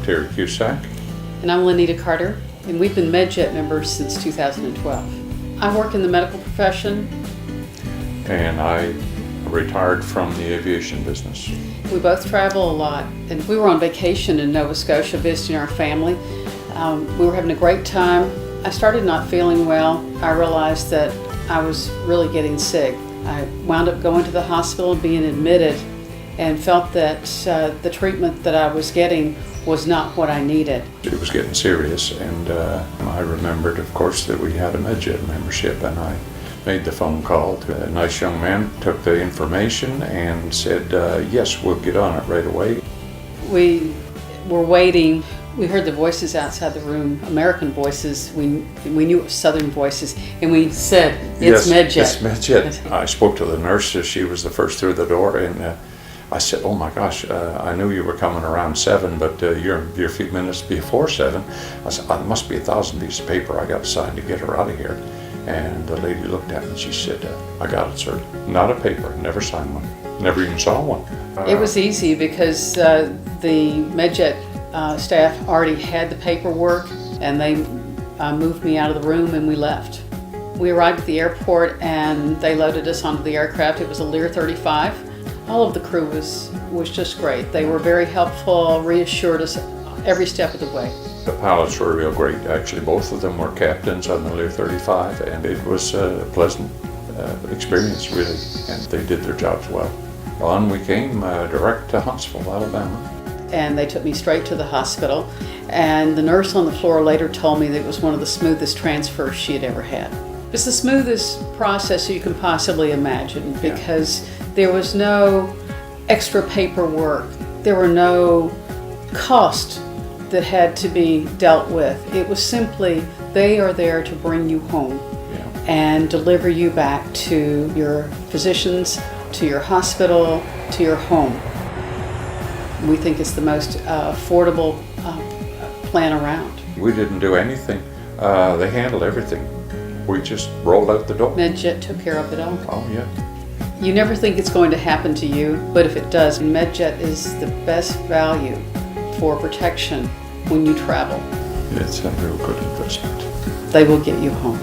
Terry Cusack. And I'm Lanita Carter, and we've been Medjet members since 2012. I work in the medical profession. And I retired from the aviation business. We both travel a lot, and we were on vacation in Nova Scotia visiting our family. We were having a great time. I started not feeling well. I realized that I was really getting sick. I wound up going to the hospital and being admitted, and felt that the treatment that I was getting was not what I needed. It was getting serious, and I remembered, of course, that we had a Medjet membership, and I made the phone call to a nice young man, took the information and said, yes, we'll get on it right away. We were waiting. We heard the voices outside the room, American voices. We knew it was Southern voices, and we said, it's Medjet. Yes, it's Medjet. I spoke to the nurse as she was the first through the door, and I said, oh my gosh, I knew you were coming around 7, but you're a few minutes before 7. I said, it must be 1,000 pieces of paper I got to sign to get her out of here. And the lady looked at me and she said, I got it, sir. Not a paper, never signed one, never even saw one. It was easy because the Medjet staff already had the paperwork, and they moved me out of the room and we left. We arrived at the airport and they loaded us onto the aircraft. It was a Lear 35. All of the crew was just great. They were very helpful, reassured us every step of the way. The pilots were real great. Actually, both of them were captains on the Lear 35, and it was a pleasant experience, really, and they did their jobs well. On we came direct to Huntsville, Alabama. And they took me straight to the hospital, and the nurse on the floor later told me that it was one of the smoothest transfers she had ever had. It's the smoothest process you can possibly imagine, because there was no extra paperwork, there were no costs that had to be dealt with. It was simply, they are there to bring you home and deliver you back to your physicians, to your hospital, to your home. We think it's the most affordable plan around. We didn't do anything. They handled everything. We just rolled out the door. Medjet took care of it all. Oh, yeah. You never think it's going to happen to you, but if it does, Medjet is the best value for protection when you travel. It's a real good investment. They will get you home.